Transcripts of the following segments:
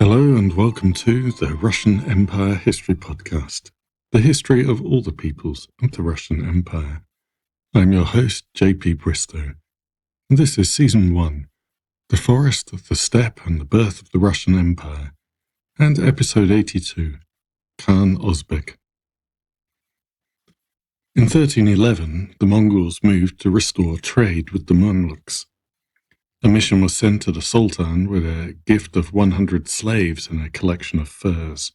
Hello and welcome to the Russian Empire History Podcast, the history of all the peoples of the Russian Empire. I'm your host, JP Bristow, and this is Season 1, The Forest, the Steppe and the Birth of the Russian Empire, and Episode 82, Khan Ozbeg. In 1311, the Mongols moved to restore trade with the Mamluks. A mission was sent to the Sultan with a gift of 100 slaves and a collection of furs.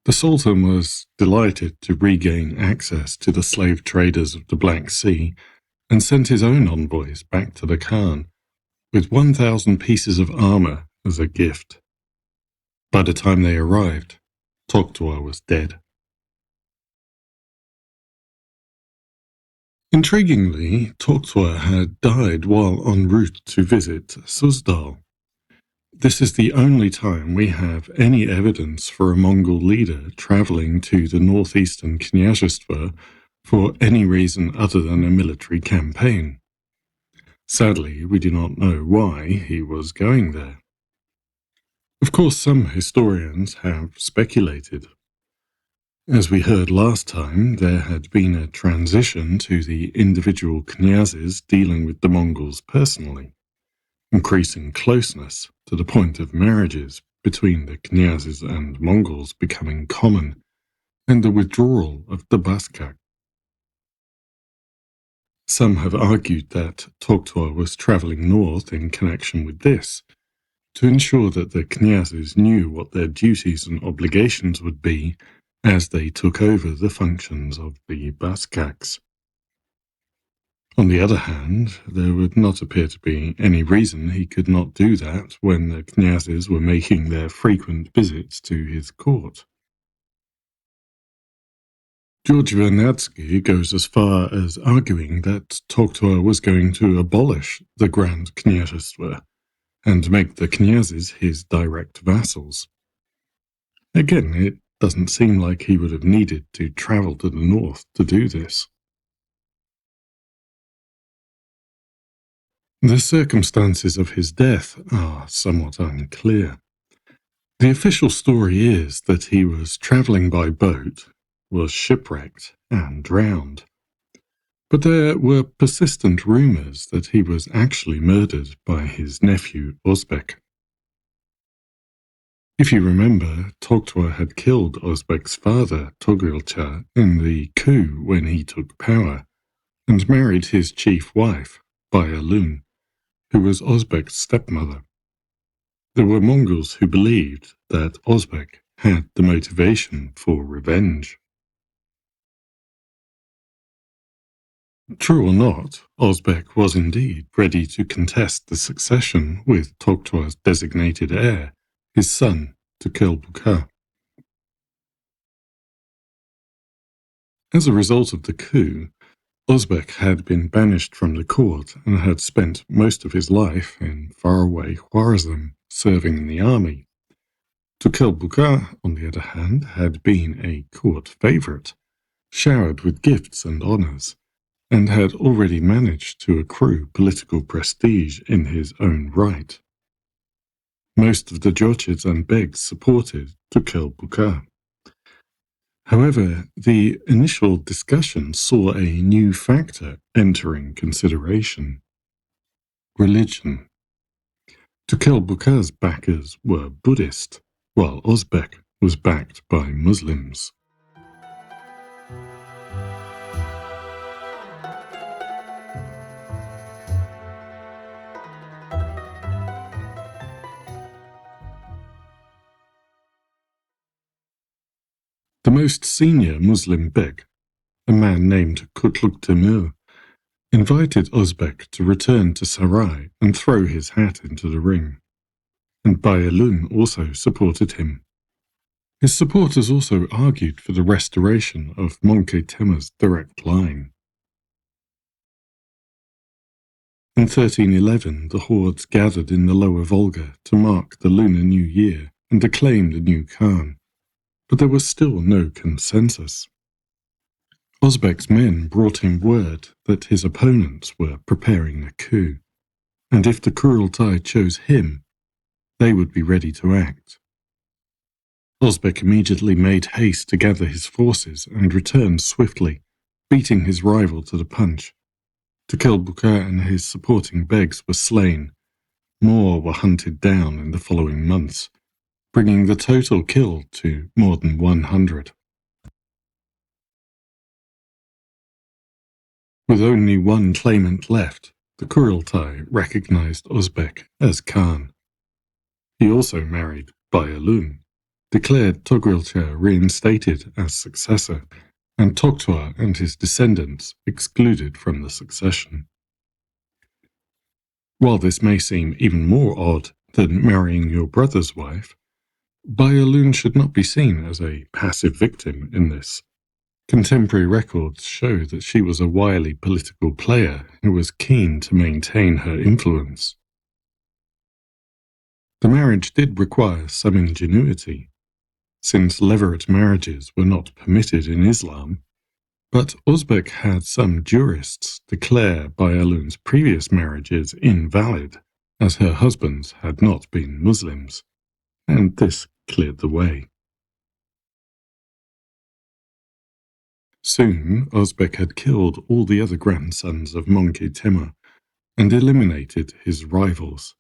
The Sultan was delighted to regain access to the slave traders of the Black Sea and sent his own envoys back to the Khan with 1,000 pieces of armor as a gift. By the time they arrived, Toghrilcha was dead. Intriguingly, Toghrilcha had died while en route to visit Suzdal. This is the only time we have any evidence for a Mongol leader travelling to the northeastern Knyazhstva for any reason other than a military campaign. Sadly, we do not know why he was going there. Of course, some historians have speculated. As we heard last time, there had been a transition to the individual knyazes dealing with the Mongols personally, increasing closeness to the point of marriages between the knyazes and Mongols becoming common, and the withdrawal of the Baskak. Some have argued that Toghrilcha was travelling north in connection with this, to ensure that the knyazes knew what their duties and obligations would be as they took over the functions of the Baskaks. On the other hand, there would not appear to be any reason he could not do that when the knyazes were making their frequent visits to his court. George Vernadsky goes as far as arguing that Toghrilcha was going to abolish the Grand Knyazhstva and make the knyazes his direct vassals. Again, it doesn't seem like he would have needed to travel to the north to do this. The circumstances of his death are somewhat unclear. The official story is that he was travelling by boat, was shipwrecked, and drowned. But there were persistent rumours that he was actually murdered by his nephew Ozbeg. If you remember, Toghrilcha had killed Ozbeg's father, Toghrilcha, in the coup when he took power, and married his chief wife, Bayalun, who was Ozbeg's stepmother. There were Mongols who believed that Ozbeg had the motivation for revenge. True or not, Ozbeg was indeed ready to contest the succession with Toghrilcha's designated heir, his son, Toghrilcha. As a result of the coup, Ozbeg had been banished from the court and had spent most of his life in faraway Khwarezm, serving in the army. Toghrilcha, on the other hand, had been a court favourite, showered with gifts and honours, and had already managed to accrue political prestige in his own right. Most of the Jochids and Begs supported Toghrilcha. However, the initial discussion saw a new factor entering consideration: religion. Toghrilcha's backers were Buddhist, while Ozbeg was backed by Muslims. The most senior Muslim Beg, a man named Kutluk Temur, invited Ozbeg to return to Sarai and throw his hat into the ring, and Bayalun also supported him. His supporters also argued for the restoration of Möngke Temur's direct line. In 1311, the hordes gathered in the lower Volga to mark the Lunar New Year and acclaim the new Khan, but there was still no consensus. Ozbeg's men brought him word that his opponents were preparing a coup, and if the Kurultai chose him, they would be ready to act. Ozbeg immediately made haste to gather his forces and returned swiftly, beating his rival to the punch. Toghrilcha and his supporting begs were slain. More were hunted down in the following months, bringing the total kill to more than 100. With only one claimant left, the Toghrilcha recognized Ozbeg as Khan. He also married Bayalun, declared Toghrilcha reinstated as successor, and Toghtua and his descendants excluded from the succession. While this may seem even more odd than marrying your brother's wife, Bayalun should not be seen as a passive victim in this. Contemporary records show that she was a wily political player who was keen to maintain her influence. The marriage did require some ingenuity, since levirate marriages were not permitted in Islam, but Ozbeg had some jurists declare Bayalun's previous marriages invalid, as her husbands had not been Muslims, and this cleared the way. Soon, Ozbeg had killed all the other grandsons of Monkey Timur and eliminated his rivals.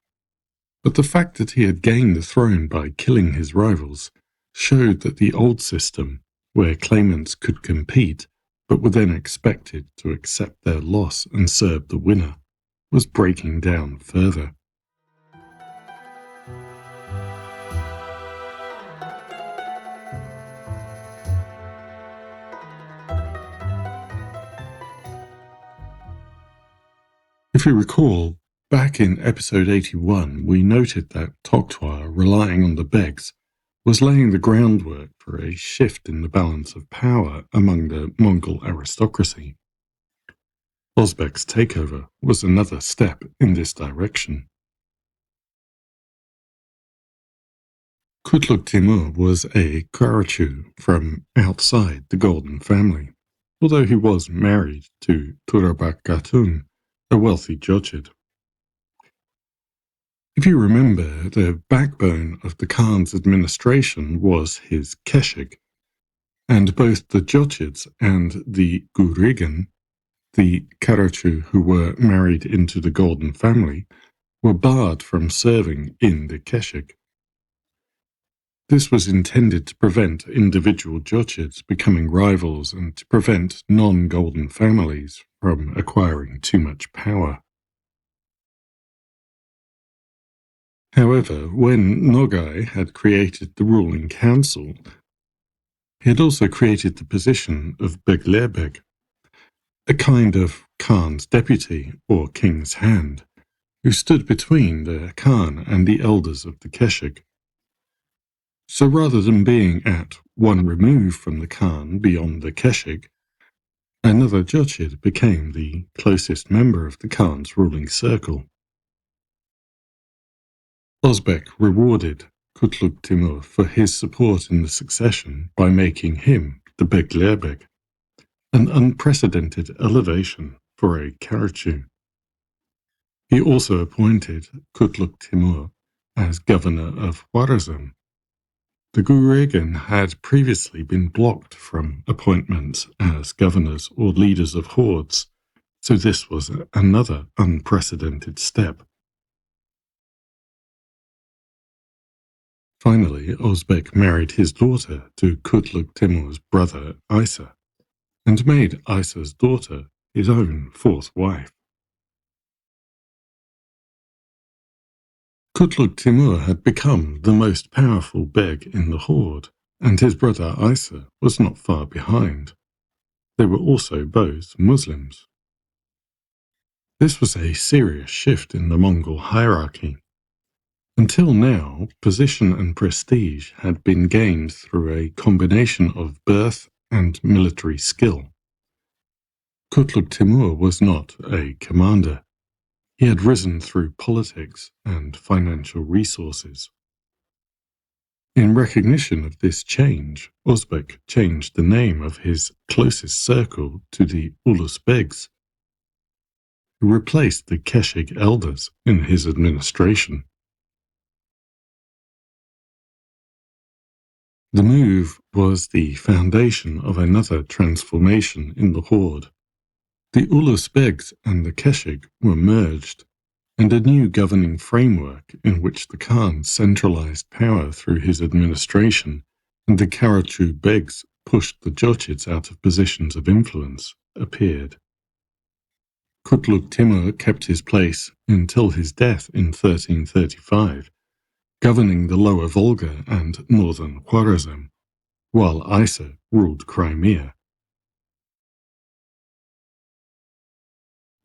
But the fact that he had gained the throne by killing his rivals showed that the old system, where claimants could compete but were then expected to accept their loss and serve the winner, was breaking down further. If you recall, back in episode 81, we noted that Toghtua, relying on the Begs, was laying the groundwork for a shift in the balance of power among the Mongol aristocracy. Ozbeg's takeover was another step in this direction. Kutluk Timur was a Karachu from outside the Golden family, although he was married to Turabak Gatun, a wealthy Jochid. If you remember, the backbone of the Khan's administration was his Keshik, and both the Jochids and the Gurigan, the Karachu who were married into the Golden family, were barred from serving in the Keshik. This was intended to prevent individual Jochids becoming rivals and to prevent non-Golden families from acquiring too much power. However, when Nogai had created the ruling council, he had also created the position of Beglerbeg, a kind of Khan's deputy or king's hand, who stood between the Khan and the elders of the Keshik. So rather than being at one remove from the Khan beyond the Keshik, another Jochid became the closest member of the Khan's ruling circle. Ozbeg rewarded Kutluk Timur for his support in the succession by making him the Beglerbeg, an unprecedented elevation for a Karachu. He also appointed Kutluk Timur as governor of Khwarazm. The Gurigan had previously been blocked from appointments as governors or leaders of hordes, so this was another unprecedented step. Finally, Ozbeg married his daughter to Kutluk Timur's brother Isa, and made Isa's daughter his own fourth wife. Kutluk Timur had become the most powerful beg in the horde, and his brother Isa was not far behind. They were also both Muslims. This was a serious shift in the Mongol hierarchy. Until now, position and prestige had been gained through a combination of birth and military skill. Kutluk Timur was not a commander. He had risen through politics and financial resources. In recognition of this change, Ozbeg changed the name of his closest circle to the Ulus Begs, who replaced the Keshik elders in his administration. The move was the foundation of another transformation in the Horde. The Ozbegs and the Keshig were merged, and a new governing framework in which the Khan centralized power through his administration and the Karachu Begs pushed the Jochids out of positions of influence appeared. Kutluk Timur kept his place until his death in 1335, governing the lower Volga and northern Khwarezm, while Isa ruled Crimea.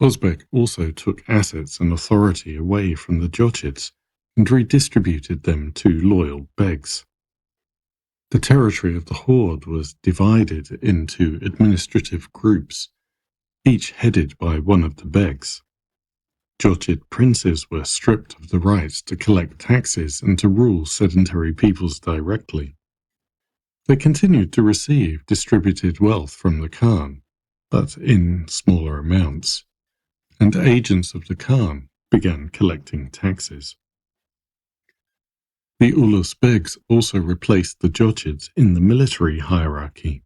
Ozbeg also took assets and authority away from the Jochids and redistributed them to loyal begs. The territory of the Horde was divided into administrative groups, each headed by one of the begs. Jochid princes were stripped of the right to collect taxes and to rule sedentary peoples directly. They continued to receive distributed wealth from the Khan, but in smaller amounts, and agents of the Khan began collecting taxes. The Ozbegs also replaced the Jochids in the military hierarchy.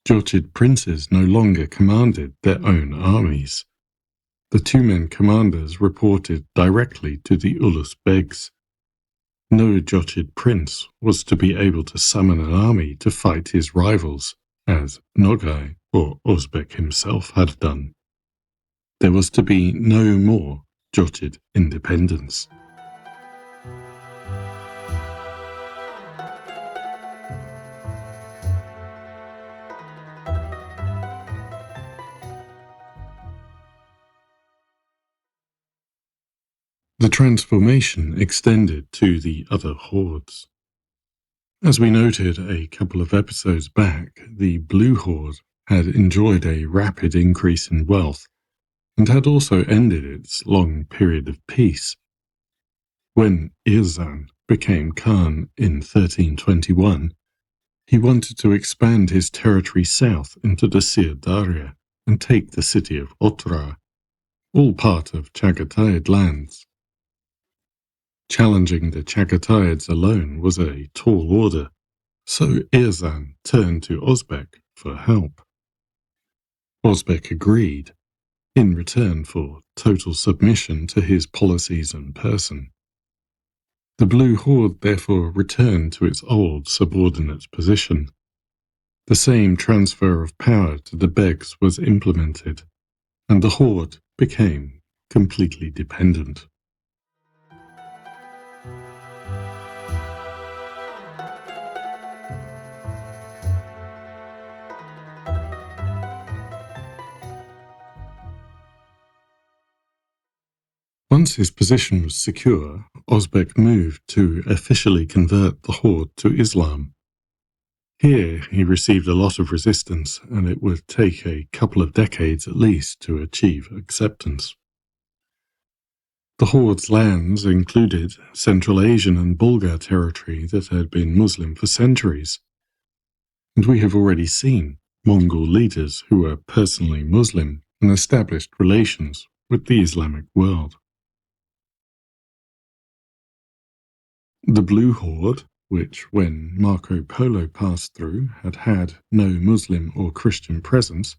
Jochid princes no longer commanded their own armies. The two-men commanders reported directly to the Ozbegs. No Jochid prince was to be able to summon an army to fight his rivals, as Nogai or Ozbeg himself had done. There was to be no more Jochid independence. The transformation extended to the other hordes. As we noted a couple of episodes back, the Blue Horde had enjoyed a rapid increase in wealth and had also ended its long period of peace. When Irzan became Khan in 1321, he wanted to expand his territory south into the Sir Daria and take the city of Otrar, all part of Chagataid lands. Challenging the Chagataids alone was a tall order, so Irzan turned to Ozbeg for help. Ozbeg agreed, in return for total submission to his policies and person. The Blue Horde therefore returned to its old subordinate position. The same transfer of power to the Begs was implemented, and the Horde became completely dependent. Once his position was secure, Ozbeg moved to officially convert the Horde to Islam. Here he received a lot of resistance, and it would take a couple of decades at least to achieve acceptance. The Horde's lands included Central Asian and Bulgar territory that had been Muslim for centuries, and we have already seen Mongol leaders who were personally Muslim and established relations with the Islamic world. The Blue Horde, which when Marco Polo passed through had had no Muslim or Christian presence,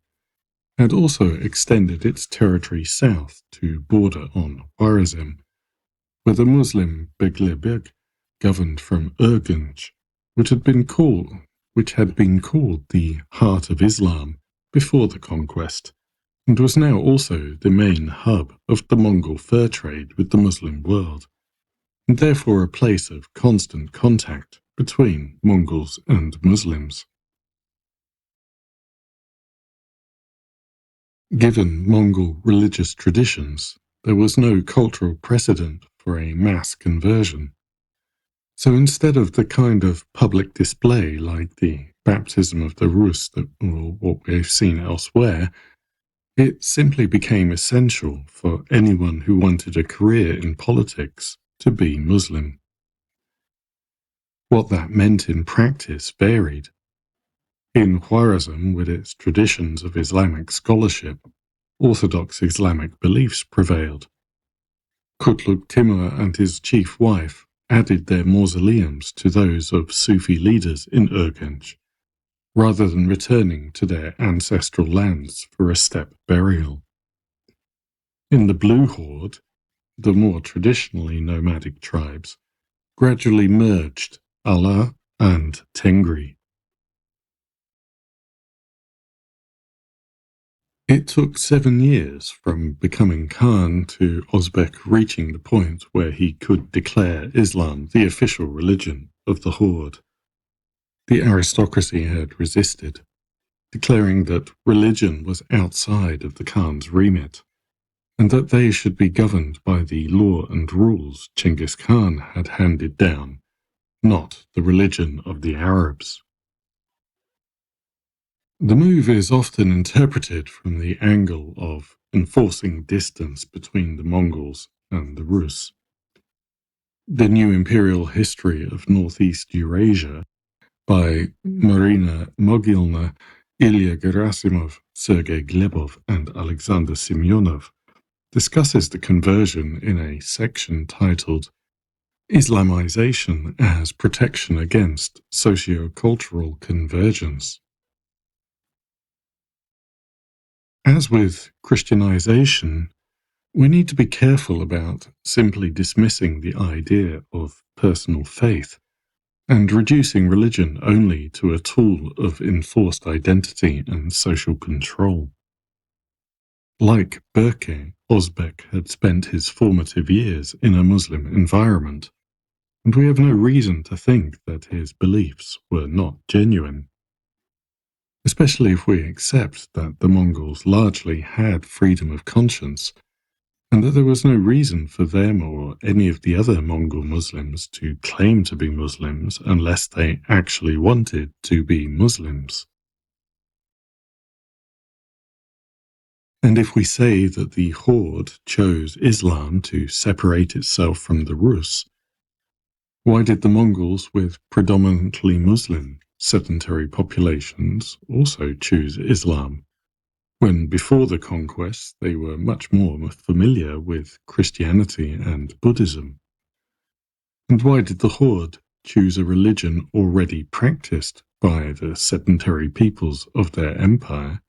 had also extended its territory south to border on Khwarezm, where the Muslim Beglerbeg governed from Urgench, which had been called the Heart of Islam before the conquest, and was now also the main hub of the Mongol fur trade with the Muslim world, and therefore a place of constant contact between Mongols and Muslims. Given Mongol religious traditions, there was no cultural precedent for a mass conversion. So instead of the kind of public display like the baptism of the Rus or what we've seen elsewhere, it simply became essential for anyone who wanted a career in politics to be Muslim. What that meant in practice varied. In Khwarezm, with its traditions of Islamic scholarship, orthodox Islamic beliefs prevailed. Kutluk Timur and his chief wife added their mausoleums to those of Sufi leaders in Urgench, rather than returning to their ancestral lands for a steppe burial. In the Blue Horde, the more traditionally nomadic tribes gradually merged Allah and Tengri. It took 7 years from becoming Khan to Ozbeg reaching the point where he could declare Islam the official religion of the Horde. The aristocracy had resisted, declaring that religion was outside of the Khan's remit, and that they should be governed by the law and rules Genghis Khan had handed down, not the religion of the Arabs. The move is often interpreted from the angle of enforcing distance between the Mongols and the Rus. The New Imperial History of Northeast Eurasia by Marina Mogilna, Ilya Gerasimov, Sergei Glebov, and Alexander Semyonov discusses the conversion in a section titled Islamization as Protection Against Socio-Cultural Convergence. As with Christianization, we need to be careful about simply dismissing the idea of personal faith and reducing religion only to a tool of enforced identity and social control. Like Berke, Ozbeg had spent his formative years in a Muslim environment, and we have no reason to think that his beliefs were not genuine. Especially if we accept that the Mongols largely had freedom of conscience, and that there was no reason for them or any of the other Mongol Muslims to claim to be Muslims unless they actually wanted to be Muslims. And if we say that the Horde chose Islam to separate itself from the Rus, why did the Mongols with predominantly Muslim sedentary populations also choose Islam, when before the conquest they were much more familiar with Christianity and Buddhism? And why did the Horde choose a religion already practiced by the sedentary peoples of their empire,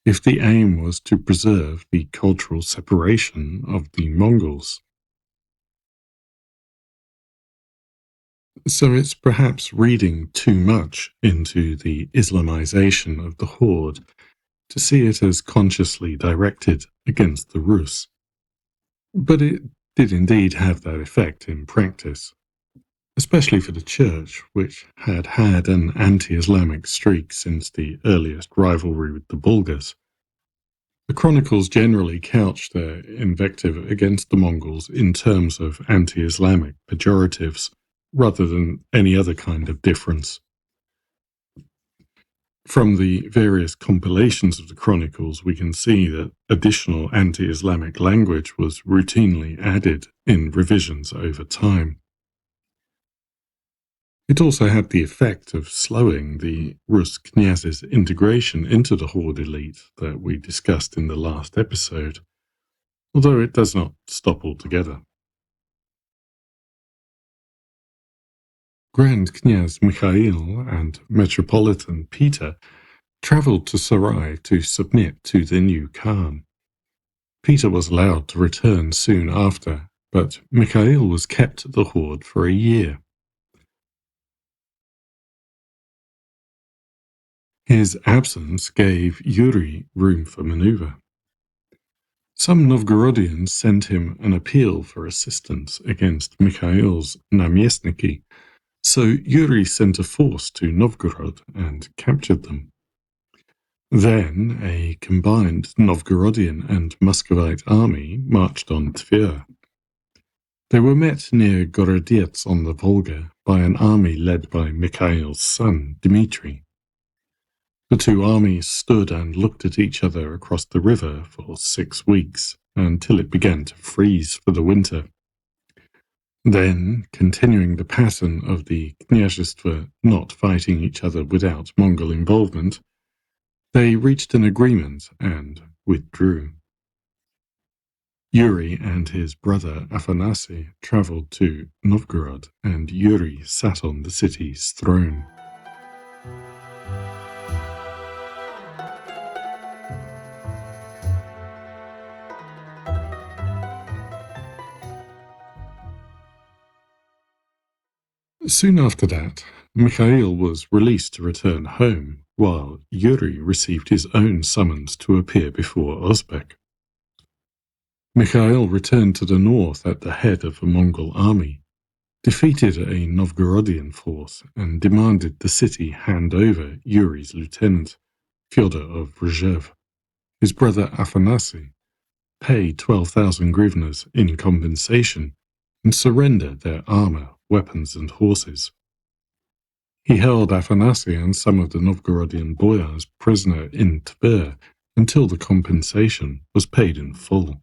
if the aim was to preserve the cultural separation of the Mongols? So it's perhaps reading too much into the Islamization of the Horde to see it as consciously directed against the Rus. But it did indeed have that effect in practice, especially for the Church, which had had an anti-Islamic streak since the earliest rivalry with the Bulgars. The chronicles generally couch their invective against the Mongols in terms of anti-Islamic pejoratives, rather than any other kind of difference. From the various compilations of the chronicles, we can see that additional anti-Islamic language was routinely added in revisions over time. It also had the effect of slowing the Rus knyaz's integration into the Horde elite that we discussed in the last episode, although it does not stop altogether. Grand Knyaz Mikhail and Metropolitan Peter travelled to Sarai to submit to the new Khan. Peter was allowed to return soon after, but Mikhail was kept at the Horde for a year. His absence gave Yuri room for manoeuvre. Some Novgorodians sent him an appeal for assistance against Mikhail's Namiestniki, so Yuri sent a force to Novgorod and captured them. Then a combined Novgorodian and Muscovite army marched on Tver. They were met near Gorodets on the Volga by an army led by Mikhail's son, Dmitry. The two armies stood and looked at each other across the river for 6 weeks, until it began to freeze for the winter. Then, continuing the pattern of the Knyazhstva not fighting each other without Mongol involvement, they reached an agreement and withdrew. Yuri and his brother Afanasy traveled to Novgorod, and Yuri sat on the city's throne. Soon after that, Mikhail was released to return home, while Yuri received his own summons to appear before Ozbeg. Mikhail returned to the north at the head of a Mongol army, defeated a Novgorodian force, and demanded the city hand over Yuri's lieutenant, Fyodor of Rzhev. His brother Afanasy paid 12,000 grivnas in compensation and surrender their armor, weapons, and horses. He held Afanasy and some of the Novgorodian boyars prisoner in Tver until the compensation was paid in full.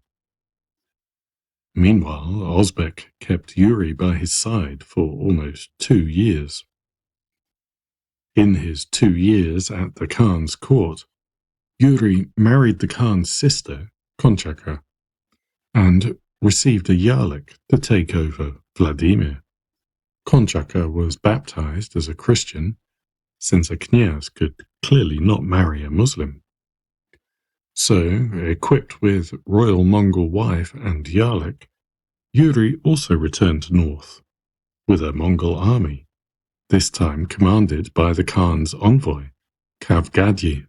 Meanwhile, Ozbek kept Yuri by his side for almost 2 years. In his 2 years at the Khan's court, Yuri married the Khan's sister, Konchaka, and received a Yarlik to take over Vladimir. Konchaka was baptized as a Christian, since a knyaz could clearly not marry a Muslim. So, equipped with royal Mongol wife and Yarlik, Yuri also returned north with a Mongol army, this time commanded by the Khan's envoy, Kavgadyi.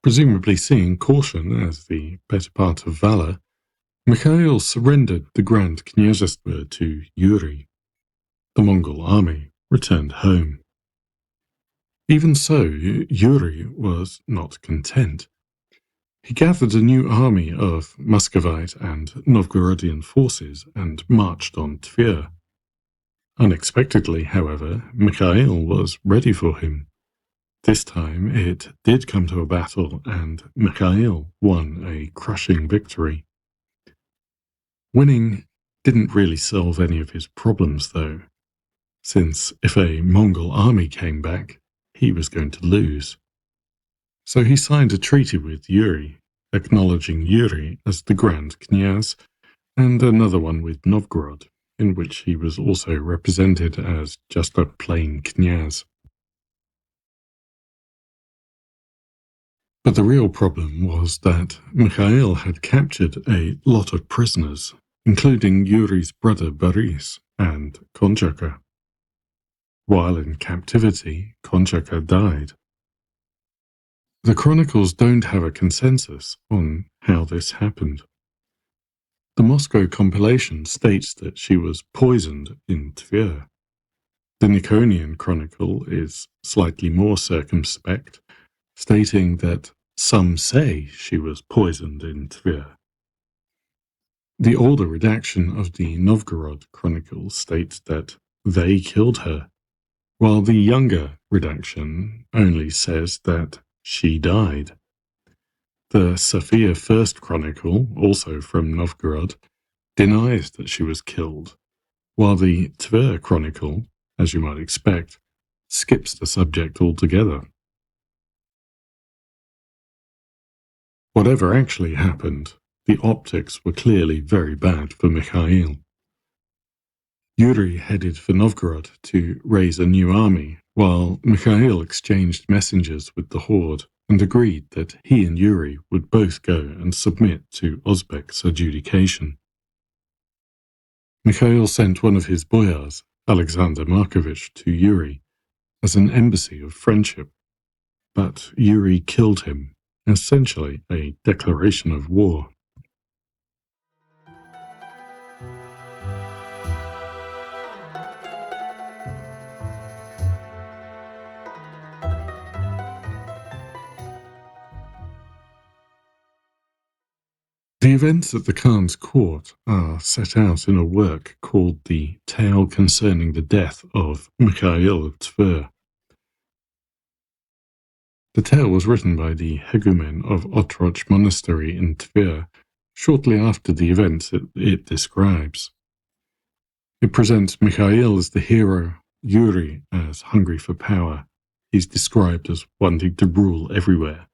Presumably seeing caution as the better part of valor, Mikhail surrendered the Grand Knyazhstvo to Yuri. The Mongol army returned home. Even so, Yuri was not content. He gathered a new army of Muscovite and Novgorodian forces and marched on Tver. Unexpectedly, however, Mikhail was ready for him. This time it did come to a battle, and Mikhail won a crushing victory. Winning didn't really solve any of his problems, though, since if a Mongol army came back, he was going to lose. So he signed a treaty with Yuri, acknowledging Yuri as the Grand Knyaz, and another one with Novgorod, in which he was also represented as just a plain knyaz. But the real problem was that Mikhail had captured a lot of prisoners, including Yuri's brother Boris and Konchaka. While in captivity, Konchaka died. The chronicles don't have a consensus on how this happened. The Moscow compilation states that she was poisoned in Tver. The Nikonian chronicle is slightly more circumspect, stating that some say she was poisoned in Tver. The older redaction of the Novgorod chronicle states that they killed her, while the younger redaction only says that she died. The Sofia First Chronicle, also from Novgorod, denies that she was killed, while the Tver Chronicle, as you might expect, skips the subject altogether. Whatever actually happened, the optics were clearly very bad for Mikhail. Yuri headed for Novgorod to raise a new army, while Mikhail exchanged messengers with the Horde and agreed that he and Yuri would both go and submit to Ozbek's adjudication. Mikhail sent one of his boyars, Alexander Markovich, to Yuri as an embassy of friendship, but Yuri killed him, essentially a declaration of war. The events at the Khan's court are set out in a work called The Tale Concerning the Death of Mikhail of Tver. The tale was written by the hegumen of Otroch Monastery in Tver shortly after the events it describes. It presents Mikhail as the hero, Yuri as hungry for power. He's described as wanting to rule everywhere,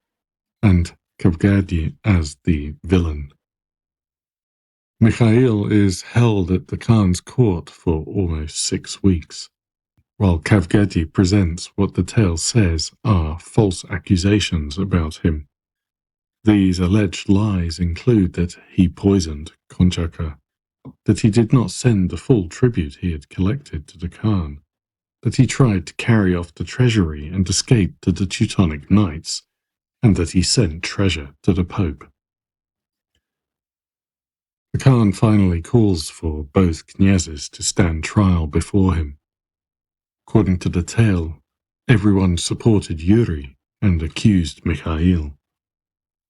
and Kavgadi as the villain. Mikhail is held at the Khan's court for almost 6 weeks, while Kavgadi presents what the tale says are false accusations about him. These alleged lies include that he poisoned Konchaka, that he did not send the full tribute he had collected to the Khan, that he tried to carry off the treasury and escape to the Teutonic Knights, and that he sent treasure to the Pope. The Khan finally calls for both knyazes to stand trial before him. According to the tale, everyone supported Yuri and accused Mikhail.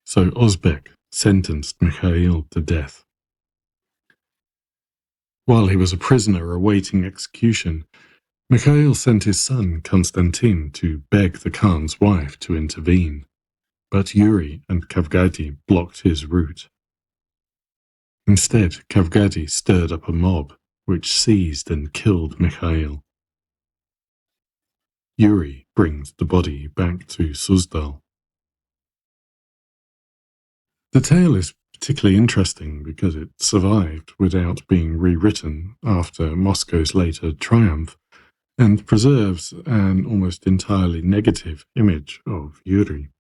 So Ozbeg sentenced Mikhail to death. While he was a prisoner awaiting execution, Mikhail sent his son Konstantin to beg the Khan's wife to intervene, but Yuri and Kavgadi blocked his route. Instead, Kavgadi stirred up a mob, which seized and killed Mikhail. Yuri brings the body back to Suzdal. The tale is particularly interesting because it survived without being rewritten after Moscow's later triumph, and preserves an almost entirely negative image of Yuri.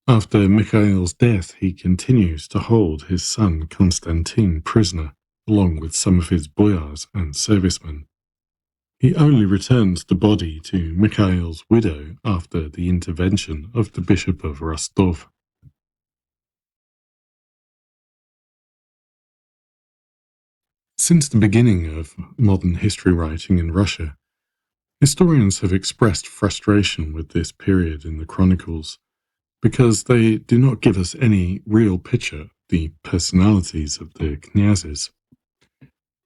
After Mikhail's death, he continues to hold his son Konstantin prisoner, along with some of his boyars and servicemen. He only returns the body to Mikhail's widow after the intervention of the Bishop of Rostov. Since the beginning of modern history writing in Russia, historians have expressed frustration with this period in the chronicles because they do not give us any real picture of the personalities of the knyazes.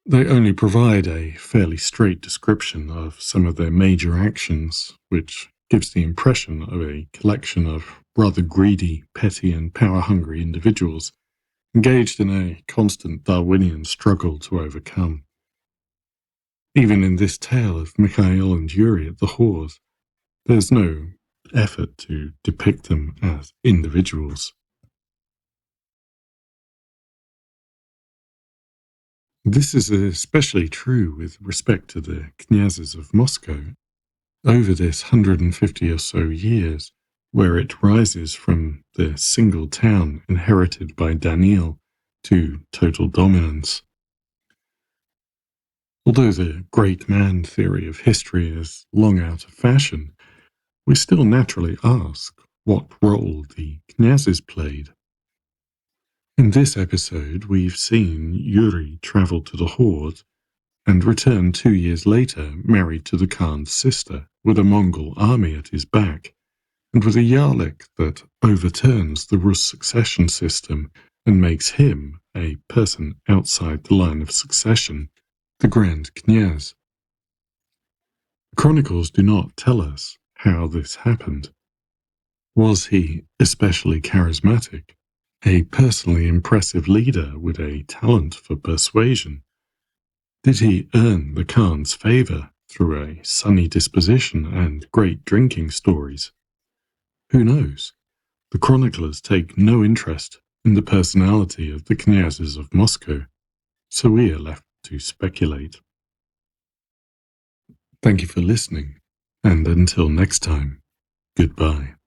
They only provide a fairly straight description of some of their major actions, which gives the impression of a collection of rather greedy, petty and power-hungry individuals engaged in a constant Darwinian struggle to overcome. Even in this tale of Mikhail and Yuri at the Horde, there's no effort to depict them as individuals. This is especially true with respect to the knyazes of Moscow. Over this 150 or so years, where it rises from the single town inherited by Daniil to total dominance. Although the great man theory of history is long out of fashion, we still naturally ask what role the knyazes played. In this episode, we've seen Yuri travel to the Horde and return 2 years later married to the Khan's sister with a Mongol army at his back, and with a Yarlik that overturns the Rus succession system and makes him a person outside the line of succession, the Grand Knyaz. The chronicles do not tell us how this happened. Was he especially charismatic, a personally impressive leader with a talent for persuasion? Did he earn the Khan's favour through a sunny disposition and great drinking stories? Who knows? The chroniclers take no interest in the personality of the knyazes of Moscow, so we are left to speculate. Thank you for listening, and until next time, goodbye.